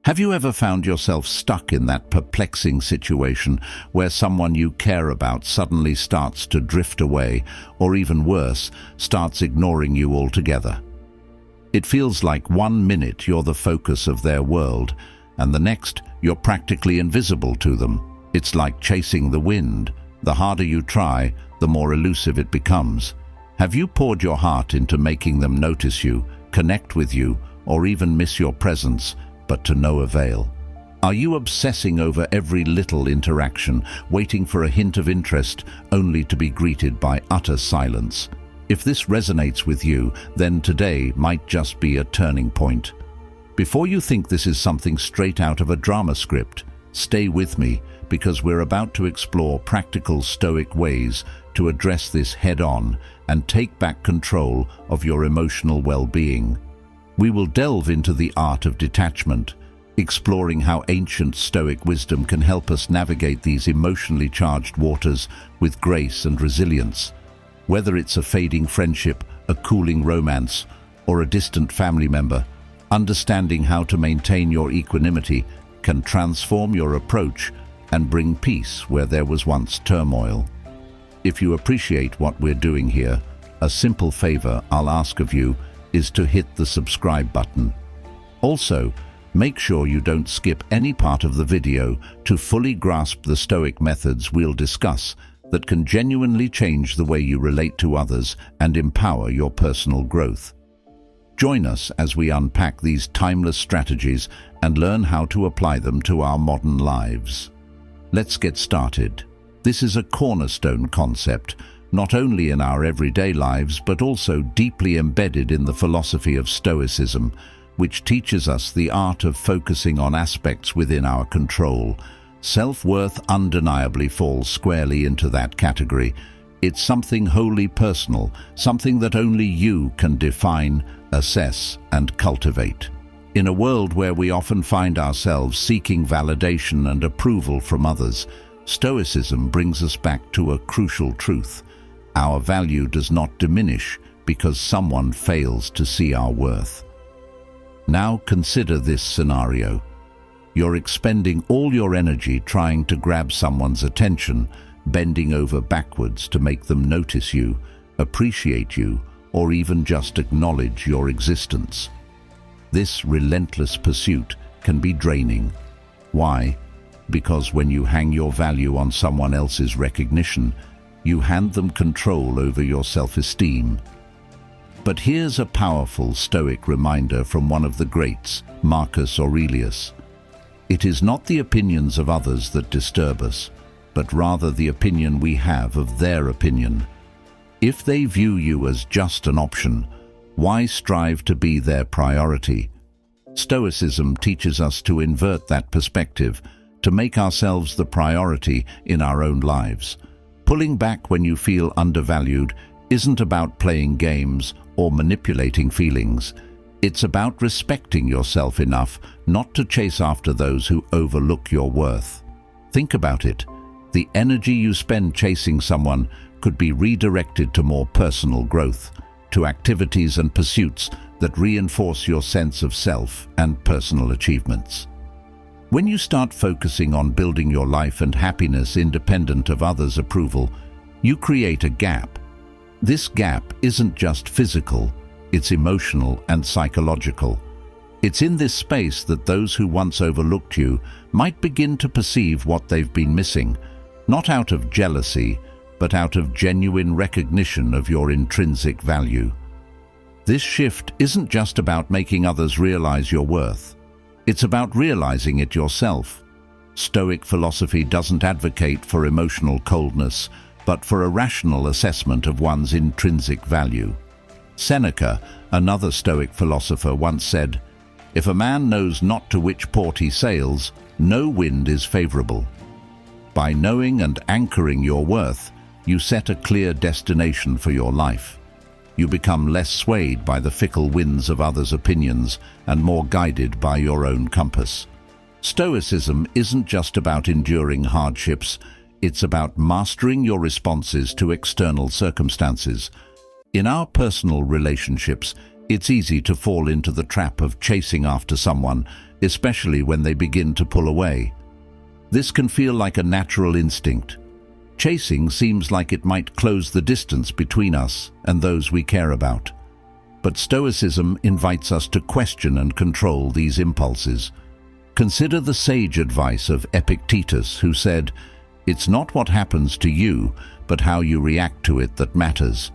Have you ever found yourself stuck in that perplexing situation where someone you care about suddenly starts to drift away, or even worse, starts ignoring you altogether? It feels like 1 minute you're the focus of their world, and the next you're practically invisible to them. It's like chasing the wind. The harder you try, the more elusive it becomes. Have you poured your heart into making them notice you, connect with you, or even miss your presence, but to no avail? Are you obsessing over every little interaction, waiting for a hint of interest, only to be greeted by utter silence? If this resonates with you, then today might just be a turning point. Before you think this is something straight out of a drama script, stay with me, because we're about to explore practical Stoic ways to address this head-on and take back control of your emotional well-being. We will delve into the art of detachment, exploring how ancient Stoic wisdom can help us navigate these emotionally charged waters with grace and resilience. Whether it's a fading friendship, a cooling romance, or a distant family member, understanding how to maintain your equanimity can transform your approach and bring peace where there was once turmoil. If you appreciate what we're doing here, a simple favor I'll ask of you is to hit the subscribe button. Also, make sure you don't skip any part of the video to fully grasp the Stoic methods we'll discuss that can genuinely change the way you relate to others and empower your personal growth. Join us as we unpack these timeless strategies and learn how to apply them to our modern lives. Let's get started. This is a cornerstone concept, not only in our everyday lives, but also deeply embedded in the philosophy of Stoicism, which teaches us the art of focusing on aspects within our control. Self-worth undeniably falls squarely into that category. It's something wholly personal, something that only you can define, assess, and cultivate. In a world where we often find ourselves seeking validation and approval from others, Stoicism brings us back to a crucial truth. Our value does not diminish because someone fails to see our worth. Now consider this scenario. You're expending all your energy trying to grab someone's attention, bending over backwards to make them notice you, appreciate you, or even just acknowledge your existence. This relentless pursuit can be draining. Why? Because when you hang your value on someone else's recognition, you hand them control over your self-esteem. But here's a powerful Stoic reminder from one of the greats, Marcus Aurelius. It is not the opinions of others that disturb us, but rather the opinion we have of their opinion. If they view you as just an option, why strive to be their priority? Stoicism teaches us to invert that perspective, to make ourselves the priority in our own lives. Pulling back when you feel undervalued isn't about playing games or manipulating feelings. It's about respecting yourself enough not to chase after those who overlook your worth. Think about it. The energy you spend chasing someone could be redirected to more personal growth, to activities and pursuits that reinforce your sense of self and personal achievements. When you start focusing on building your life and happiness independent of others' approval, you create a gap. This gap isn't just physical, it's emotional and psychological. It's in this space that those who once overlooked you might begin to perceive what they've been missing, not out of jealousy, but out of genuine recognition of your intrinsic value. This shift isn't just about making others realize your worth. It's about realizing it yourself. Stoic philosophy doesn't advocate for emotional coldness, but for a rational assessment of one's intrinsic value. Seneca, another Stoic philosopher, once said, "If a man knows not to which port he sails, no wind is favorable." By knowing and anchoring your worth, you set a clear destination for your life. You become less swayed by the fickle winds of others' opinions and more guided by your own compass. Stoicism isn't just about enduring hardships, it's about mastering your responses to external circumstances. In our personal relationships, it's easy to fall into the trap of chasing after someone, especially when they begin to pull away. This can feel like a natural instinct. Chasing seems like it might close the distance between us and those we care about. But Stoicism invites us to question and control these impulses. Consider the sage advice of Epictetus, who said, "It's not what happens to you, but how you react to it that matters."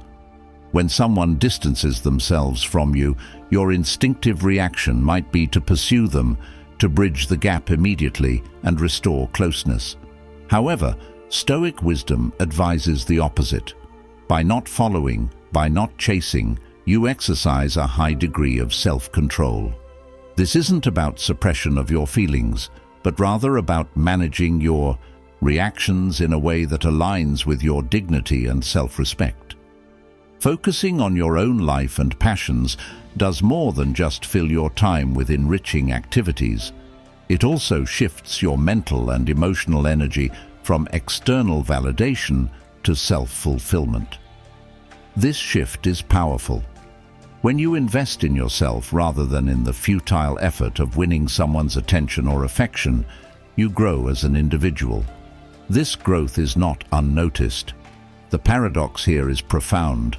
When someone distances themselves from you, your instinctive reaction might be to pursue them, to bridge the gap immediately and restore closeness. However, Stoic wisdom advises the opposite. By not following, by not chasing, you exercise a high degree of self-control. This isn't about suppression of your feelings, but rather about managing your reactions in a way that aligns with your dignity and self-respect. Focusing on your own life and passions does more than just fill your time with enriching activities. It also shifts your mental and emotional energy from external validation to self-fulfillment. This shift is powerful. When you invest in yourself rather than in the futile effort of winning someone's attention or affection, you grow as an individual. This growth is not unnoticed. The paradox here is profound.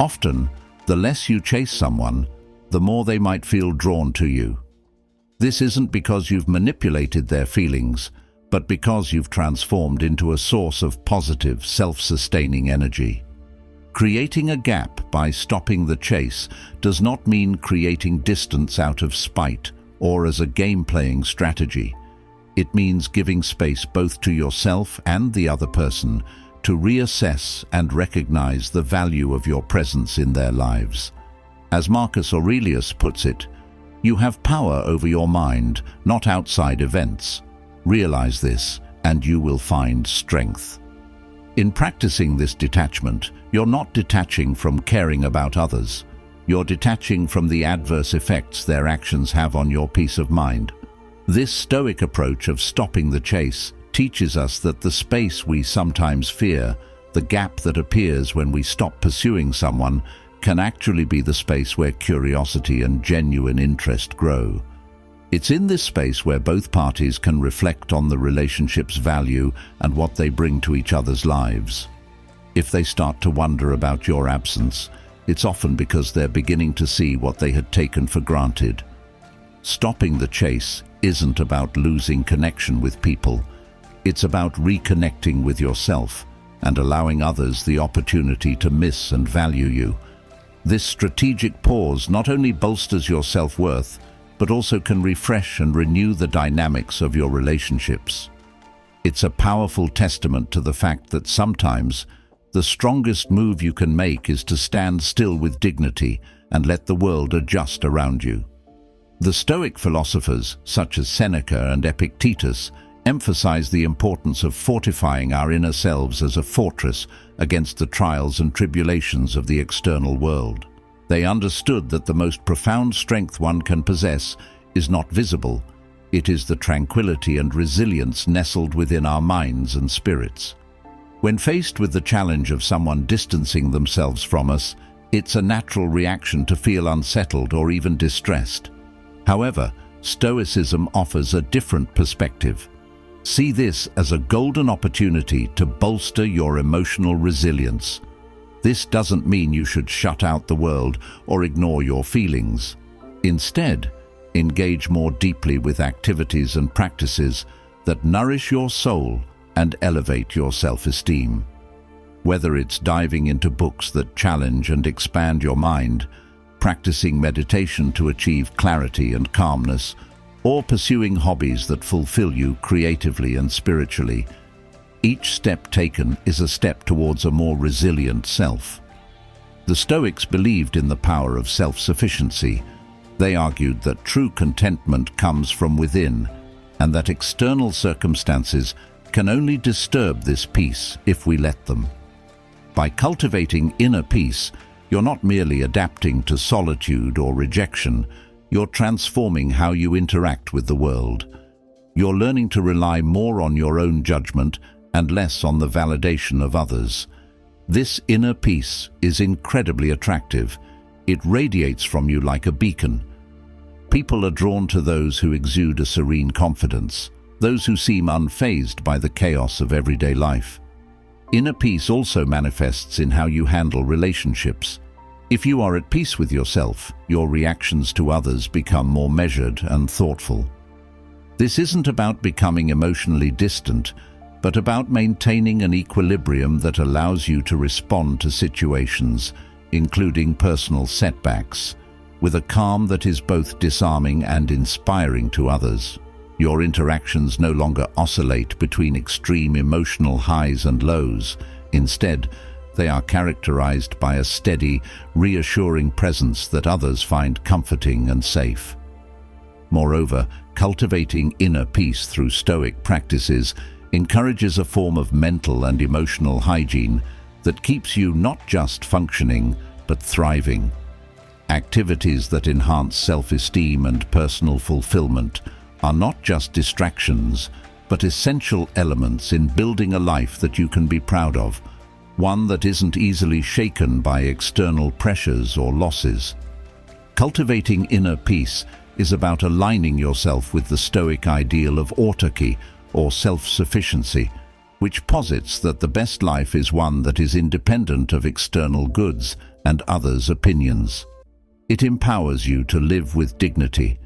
Often, the less you chase someone, the more they might feel drawn to you. This isn't because you've manipulated their feelings, but because you've transformed into a source of positive, self-sustaining energy. Creating a gap by stopping the chase does not mean creating distance out of spite or as a game-playing strategy. It means giving space both to yourself and the other person to reassess and recognize the value of your presence in their lives. As Marcus Aurelius puts it, you have power over your mind, not outside events. Realize this, and you will find strength. In practicing this detachment, you're not detaching from caring about others. You're detaching from the adverse effects their actions have on your peace of mind. This Stoic approach of stopping the chase teaches us that the space we sometimes fear, the gap that appears when we stop pursuing someone, can actually be the space where curiosity and genuine interest grow. It's in this space where both parties can reflect on the relationship's value and what they bring to each other's lives. If they start to wonder about your absence, it's often because they're beginning to see what they had taken for granted. Stopping the chase isn't about losing connection with people. It's about reconnecting with yourself and allowing others the opportunity to miss and value you. This strategic pause not only bolsters your self-worth, but also can refresh and renew the dynamics of your relationships. It's a powerful testament to the fact that sometimes the strongest move you can make is to stand still with dignity and let the world adjust around you. The Stoic philosophers, such as Seneca and Epictetus, emphasize the importance of fortifying our inner selves as a fortress against the trials and tribulations of the external world. They understood that the most profound strength one can possess is not visible. It is the tranquility and resilience nestled within our minds and spirits. When faced with the challenge of someone distancing themselves from us, it's a natural reaction to feel unsettled or even distressed. However, Stoicism offers a different perspective. See this as a golden opportunity to bolster your emotional resilience. This doesn't mean you should shut out the world or ignore your feelings. Instead, engage more deeply with activities and practices that nourish your soul and elevate your self-esteem. Whether it's diving into books that challenge and expand your mind, practicing meditation to achieve clarity and calmness, or pursuing hobbies that fulfill you creatively and spiritually, each step taken is a step towards a more resilient self. The Stoics believed in the power of self-sufficiency. They argued that true contentment comes from within, and that external circumstances can only disturb this peace if we let them. By cultivating inner peace, you're not merely adapting to solitude or rejection, you're transforming how you interact with the world. You're learning to rely more on your own judgment and less on the validation of others. This inner peace is incredibly attractive. It radiates from you like a beacon. People are drawn to those who exude a serene confidence, those who seem unfazed by the chaos of everyday life. Inner peace also manifests in how you handle relationships. If you are at peace with yourself, your reactions to others become more measured and thoughtful. This isn't about becoming emotionally distant, but about maintaining an equilibrium that allows you to respond to situations, including personal setbacks, with a calm that is both disarming and inspiring to others. Your interactions no longer oscillate between extreme emotional highs and lows. Instead, they are characterized by a steady, reassuring presence that others find comforting and safe. Moreover, cultivating inner peace through Stoic practices encourages a form of mental and emotional hygiene that keeps you not just functioning, but thriving. Activities that enhance self-esteem and personal fulfillment are not just distractions, but essential elements in building a life that you can be proud of, one that isn't easily shaken by external pressures or losses. Cultivating inner peace is about aligning yourself with the Stoic ideal of autarky, or self-sufficiency, which posits that the best life is one that is independent of external goods and others' opinions. It empowers you to live with dignity,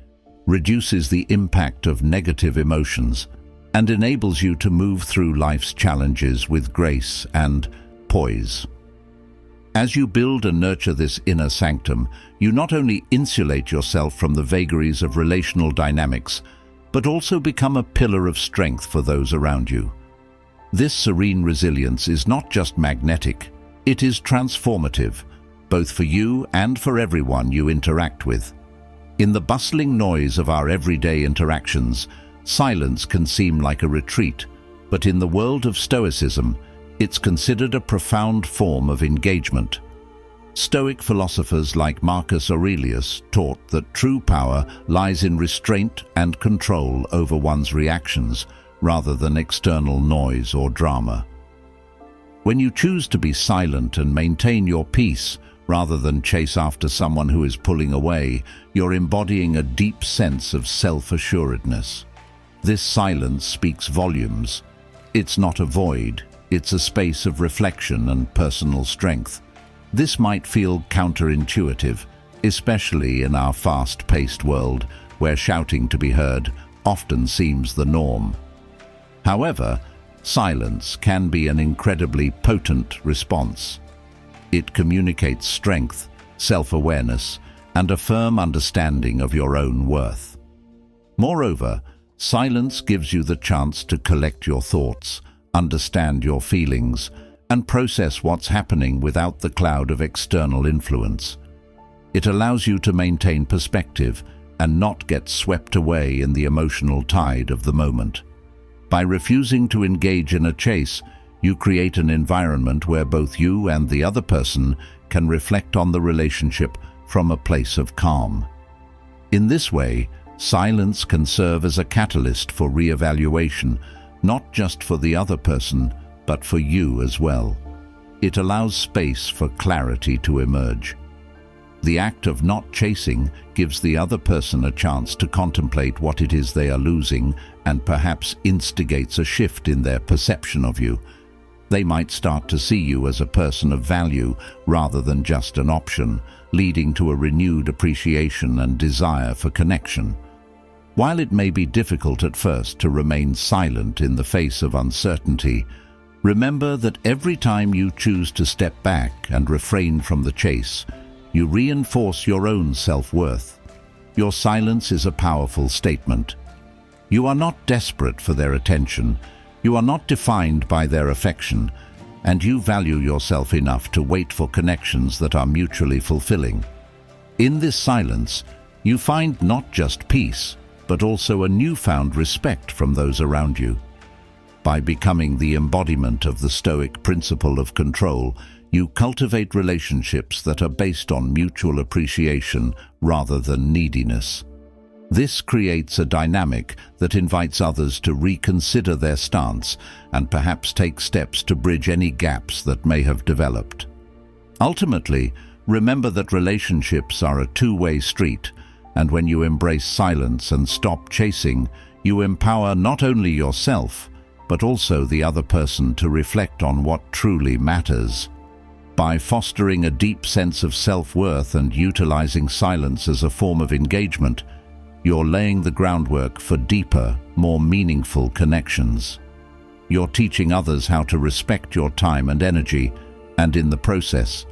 reduces the impact of negative emotions, and enables you to move through life's challenges with grace and poise. As you build and nurture this inner sanctum, you not only insulate yourself from the vagaries of relational dynamics, but also become a pillar of strength for those around you. This serene resilience is not just magnetic, it is transformative, both for you and for everyone you interact with. In the bustling noise of our everyday interactions, silence can seem like a retreat, but in the world of Stoicism, it's considered a profound form of engagement. Stoic philosophers like Marcus Aurelius taught that true power lies in restraint and control over one's reactions, rather than external noise or drama. When you choose to be silent and maintain your peace, rather than chase after someone who is pulling away, you're embodying a deep sense of self-assuredness. This silence speaks volumes. It's not a void, it's a space of reflection and personal strength. This might feel counterintuitive, especially in our fast-paced world, where shouting to be heard often seems the norm. However, silence can be an incredibly potent response. It communicates strength, self-awareness, and a firm understanding of your own worth. Moreover, silence gives you the chance to collect your thoughts, understand your feelings, and process what's happening without the cloud of external influence. It allows you to maintain perspective and not get swept away in the emotional tide of the moment. By refusing to engage in a chase, you create an environment where both you and the other person can reflect on the relationship from a place of calm. In this way, silence can serve as a catalyst for re-evaluation, not just for the other person, but for you as well. It allows space for clarity to emerge. The act of not chasing gives the other person a chance to contemplate what it is they are losing and perhaps instigates a shift in their perception of you. They might start to see you as a person of value rather than just an option, leading to a renewed appreciation and desire for connection. While it may be difficult at first to remain silent in the face of uncertainty, remember that every time you choose to step back and refrain from the chase, you reinforce your own self-worth. Your silence is a powerful statement. You are not desperate for their attention, you are not defined by their affection, and you value yourself enough to wait for connections that are mutually fulfilling. In this silence, you find not just peace, but also a newfound respect from those around you. By becoming the embodiment of the Stoic principle of control, you cultivate relationships that are based on mutual appreciation rather than neediness. This creates a dynamic that invites others to reconsider their stance and perhaps take steps to bridge any gaps that may have developed. Ultimately, remember that relationships are a two-way street, And when you embrace silence and stop chasing, you empower not only yourself, but also the other person to reflect on what truly matters. By fostering a deep sense of self-worth and utilizing silence as a form of engagement, you're laying the groundwork for deeper, more meaningful connections. You're teaching others how to respect your time and energy, and in the process,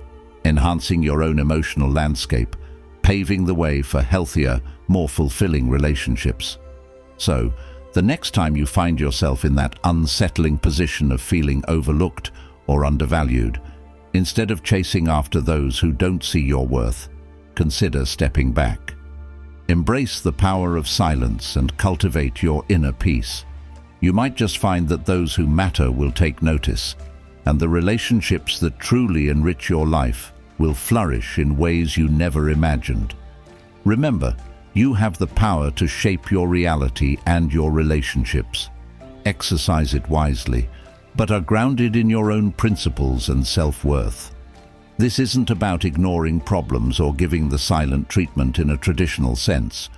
enhancing your own emotional landscape, paving the way for healthier, more fulfilling relationships. So, the next time you find yourself in that unsettling position of feeling overlooked or undervalued, instead of chasing after those who don't see your worth, consider stepping back. Embrace the power of silence and cultivate your inner peace. You might just find that those who matter will take notice, and the relationships that truly enrich your life will flourish in ways you never imagined. Remember, you have the power to shape your reality and your relationships. Exercise it wisely, but are grounded in your own principles and self-worth. This isn't about ignoring problems or giving the silent treatment in a traditional sense.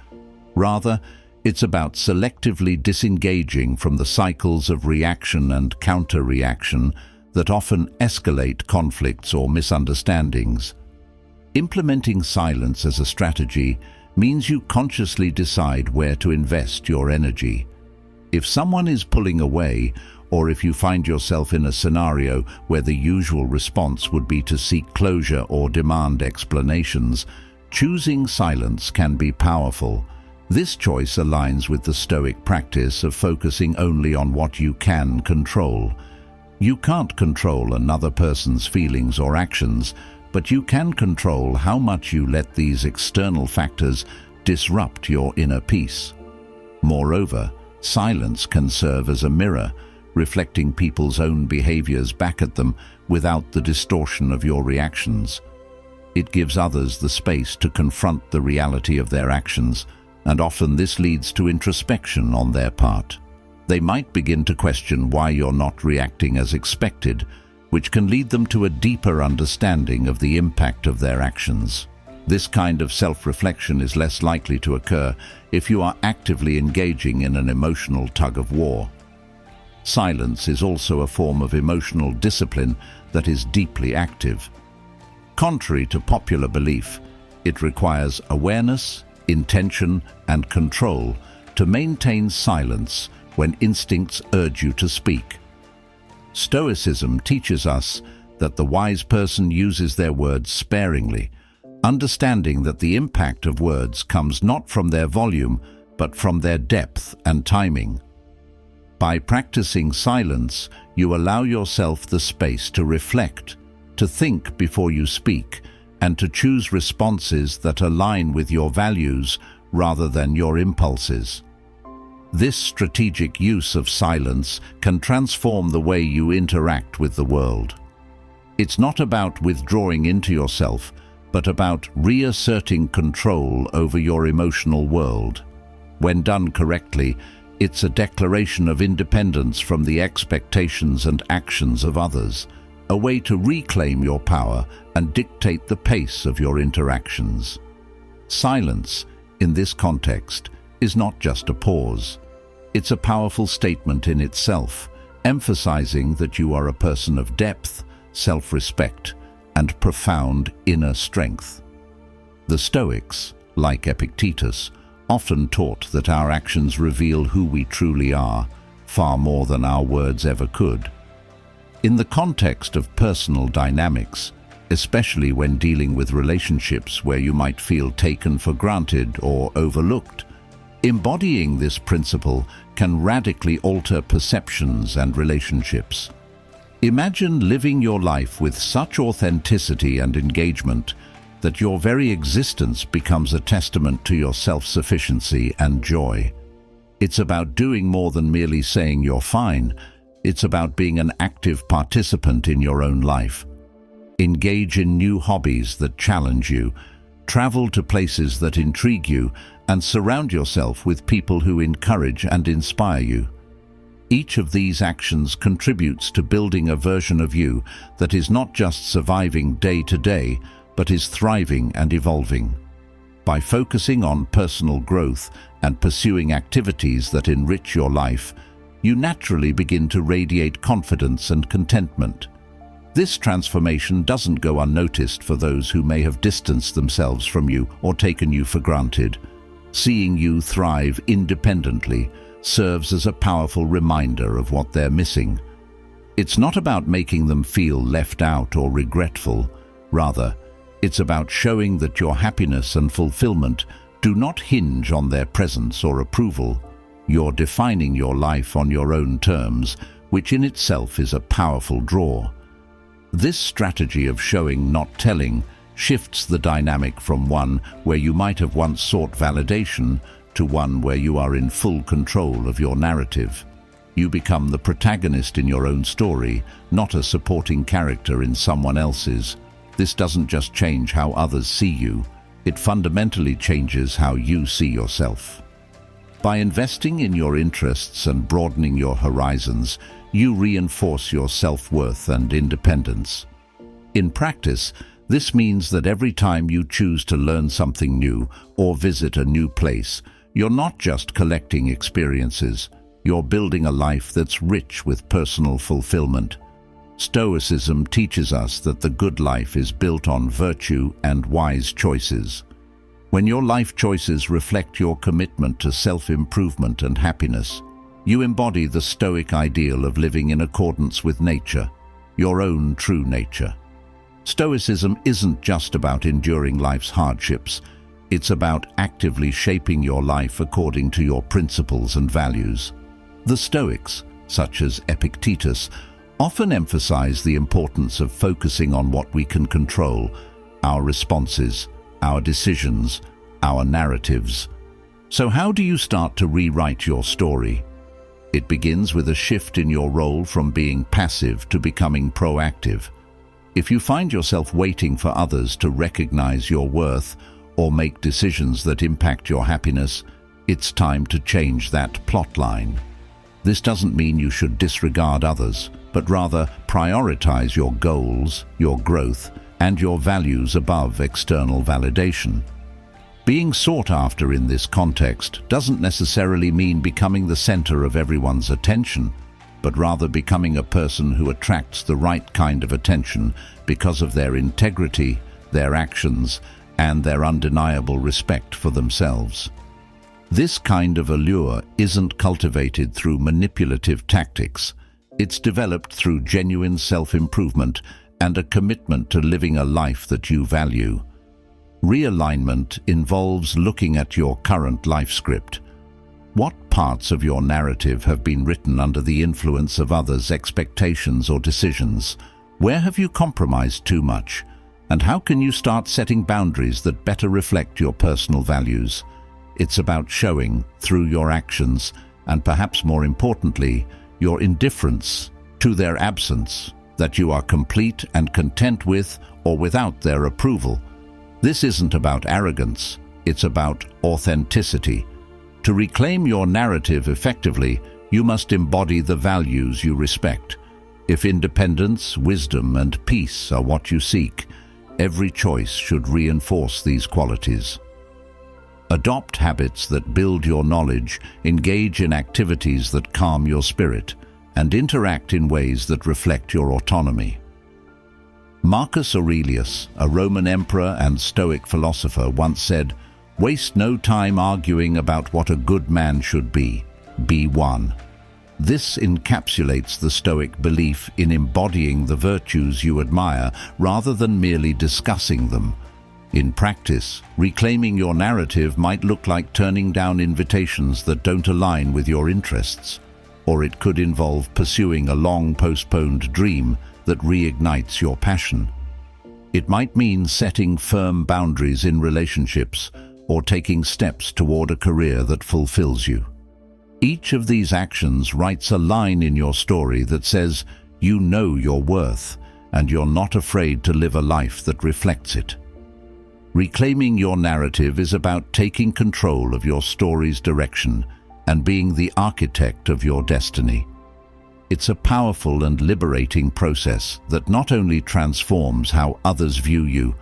Rather, it's about selectively disengaging from the cycles of reaction and counter-reaction that often escalate conflicts or misunderstandings. Implementing silence as a strategy means you consciously decide where to invest your energy. If someone is pulling away, or if you find yourself in a scenario where the usual response would be to seek closure or demand explanations, choosing silence can be powerful. This choice aligns with the Stoic practice of focusing only on what you can control. You can't control another person's feelings or actions, but you can control how much you let these external factors disrupt your inner peace. Moreover, silence can serve as a mirror, reflecting people's own behaviors back at them without the distortion of your reactions. It gives others the space to confront the reality of their actions, and often this leads to introspection on their part. They might begin to question why you're not reacting as expected, which can lead them to a deeper understanding of the impact of their actions. This kind of self-reflection is less likely to occur if you are actively engaging in an emotional tug-of-war. Silence is also a form of emotional discipline that is deeply active. Contrary to popular belief, it requires awareness, intention, and control to maintain silence when instincts urge you to speak. Stoicism teaches us that the wise person uses their words sparingly, understanding that the impact of words comes not from their volume, but from their depth and timing. By practicing silence, you allow yourself the space to reflect, to think before you speak, and to choose responses that align with your values rather than your impulses. This strategic use of silence can transform the way you interact with the world. It's not about withdrawing into yourself, but about reasserting control over your emotional world. When done correctly, it's a declaration of independence from the expectations and actions of others, a way to reclaim your power and dictate the pace of your interactions. Silence, in this context, is not just a pause. It's a powerful statement in itself, emphasizing that you are a person of depth, self-respect, and profound inner strength. The Stoics, like Epictetus, often taught that our actions reveal who we truly are, far more than our words ever could. In the context of personal dynamics, especially when dealing with relationships where you might feel taken for granted or overlooked, embodying this principle can radically alter perceptions and relationships. Imagine living your life with such authenticity and engagement that your very existence becomes a testament to your self-sufficiency and joy. It's about doing more than merely saying you're fine. It's about being an active participant in your own life. Engage in new hobbies that challenge you, travel to places that intrigue you, and surround yourself with people who encourage and inspire you. Each of these actions contributes to building a version of you that is not just surviving day to day, but is thriving and evolving. By focusing on personal growth and pursuing activities that enrich your life, you naturally begin to radiate confidence and contentment. This transformation doesn't go unnoticed for those who may have distanced themselves from you or taken you for granted. Seeing you thrive independently serves as a powerful reminder of what they're missing. It's not about making them feel left out or regretful. Rather, it's about showing that your happiness and fulfillment do not hinge on their presence or approval. You're defining your life on your own terms, which in itself is a powerful draw. This strategy of showing, not telling, shifts the dynamic from one where you might have once sought validation to one where you are in full control of your narrative. You become the protagonist in your own story, not a supporting character in someone else's. This doesn't just change how others see you, it fundamentally changes how you see yourself. By investing in your interests and broadening your horizons, you reinforce your self-worth and independence. In practice, this means that every time you choose to learn something new or visit a new place, you're not just collecting experiences, you're building a life that's rich with personal fulfillment. Stoicism teaches us that the good life is built on virtue and wise choices. When your life choices reflect your commitment to self-improvement and happiness, you embody the Stoic ideal of living in accordance with nature, your own true nature. Stoicism isn't just about enduring life's hardships, it's about actively shaping your life according to your principles and values. The Stoics, such as Epictetus, often emphasize the importance of focusing on what we can control, our responses, our decisions, our narratives. So how do you start to rewrite your story? It begins with a shift in your role from being passive to becoming proactive. If you find yourself waiting for others to recognize your worth or make decisions that impact your happiness, it's time to change that plotline. This doesn't mean you should disregard others, but rather prioritize your goals, your growth, and your values above external validation. Being sought after in this context doesn't necessarily mean becoming the center of everyone's attention, but rather becoming a person who attracts the right kind of attention because of their integrity, their actions, and their undeniable respect for themselves. This kind of allure isn't cultivated through manipulative tactics. It's developed through genuine self-improvement and a commitment to living a life that you value. Realignment involves looking at your current life script. What parts of your narrative have been written under the influence of others' expectations or decisions? Where have you compromised too much? And how can you start setting boundaries that better reflect your personal values? It's about showing, through your actions, and perhaps more importantly, your indifference to their absence, that you are complete and content with or without their approval. This isn't about arrogance, it's about authenticity. To reclaim your narrative effectively, you must embody the values you respect. If independence, wisdom, and peace are what you seek, every choice should reinforce these qualities. Adopt habits that build your knowledge, engage in activities that calm your spirit, and interact in ways that reflect your autonomy. Marcus Aurelius, a Roman emperor and Stoic philosopher, once said, "Waste no time arguing about what a good man should be one." This encapsulates the Stoic belief in embodying the virtues you admire rather than merely discussing them. In practice, reclaiming your narrative might look like turning down invitations that don't align with your interests, or it could involve pursuing a long-postponed dream that reignites your passion. It might mean setting firm boundaries in relationships or taking steps toward a career that fulfills you. Each of these actions writes a line in your story that says you know your worth and you're not afraid to live a life that reflects it. Reclaiming your narrative is about taking control of your story's direction and being the architect of your destiny. It's a powerful and liberating process that not only transforms how others view you,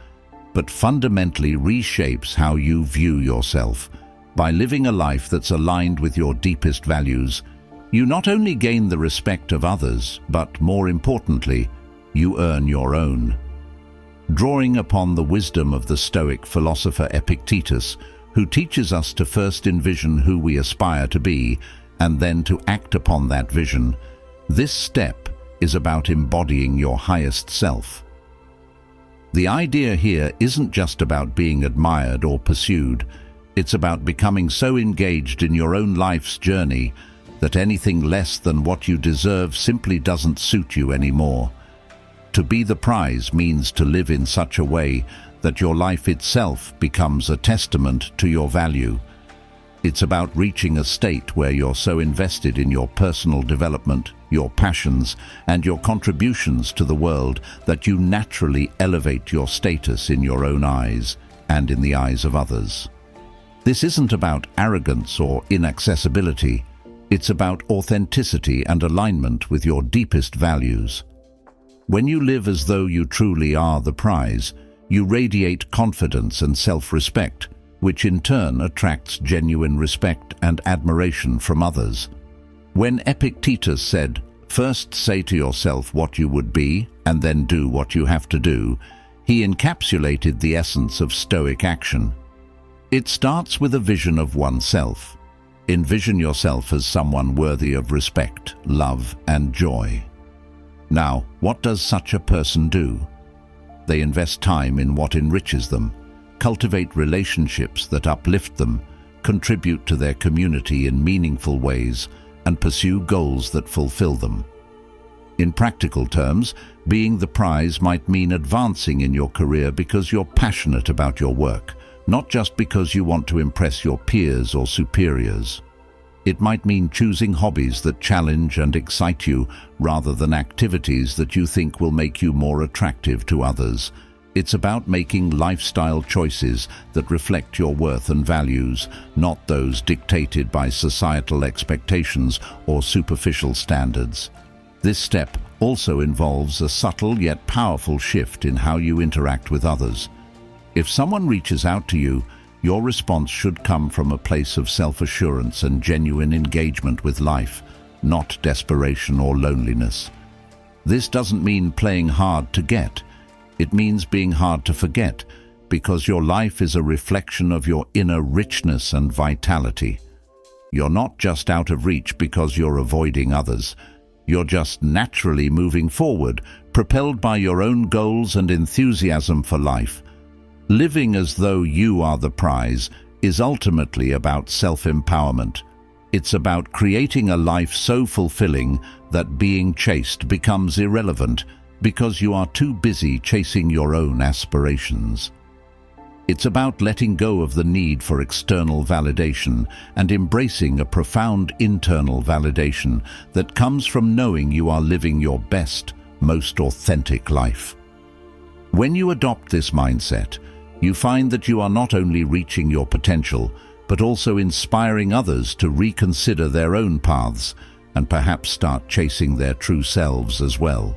but fundamentally reshapes how you view yourself. By living a life that's aligned with your deepest values, you not only gain the respect of others, but more importantly, you earn your own. Drawing upon the wisdom of the Stoic philosopher Epictetus, who teaches us to first envision who we aspire to be and then to act upon that vision, this step is about embodying your highest self. The idea here isn't just about being admired or pursued. It's about becoming so engaged in your own life's journey that anything less than what you deserve simply doesn't suit you anymore. To be the prize means to live in such a way that your life itself becomes a testament to your value. It's about reaching a state where you're so invested in your personal development, your passions, and your contributions to the world that you naturally elevate your status in your own eyes and in the eyes of others. This isn't about arrogance or inaccessibility. It's about authenticity and alignment with your deepest values. When you live as though you truly are the prize, you radiate confidence and self-respect, which in turn attracts genuine respect and admiration from others. When Epictetus said, "First say to yourself what you would be, and then do what you have to do," he encapsulated the essence of Stoic action. It starts with a vision of oneself. Envision yourself as someone worthy of respect, love, and joy. Now, what does such a person do? They invest time in what enriches them, cultivate relationships that uplift them, contribute to their community in meaningful ways, and pursue goals that fulfill them. In practical terms, being the prize might mean advancing in your career because you're passionate about your work, not just because you want to impress your peers or superiors. It might mean choosing hobbies that challenge and excite you rather than activities that you think will make you more attractive to others. It's about making lifestyle choices that reflect your worth and values, not those dictated by societal expectations or superficial standards. This step also involves a subtle yet powerful shift in how you interact with others. If someone reaches out to you, your response should come from a place of self-assurance and genuine engagement with life, not desperation or loneliness. This doesn't mean playing hard to get. It means being hard to forget, because your life is a reflection of your inner richness and vitality. You're not just out of reach because you're avoiding others. You're just naturally moving forward, propelled by your own goals and enthusiasm for life. Living as though you are the prize is ultimately about self-empowerment. It's about creating a life so fulfilling that being chased becomes irrelevant because you are too busy chasing your own aspirations. It's about letting go of the need for external validation and embracing a profound internal validation that comes from knowing you are living your best, most authentic life. When you adopt this mindset, you find that you are not only reaching your potential, but also inspiring others to reconsider their own paths and perhaps start chasing their true selves as well.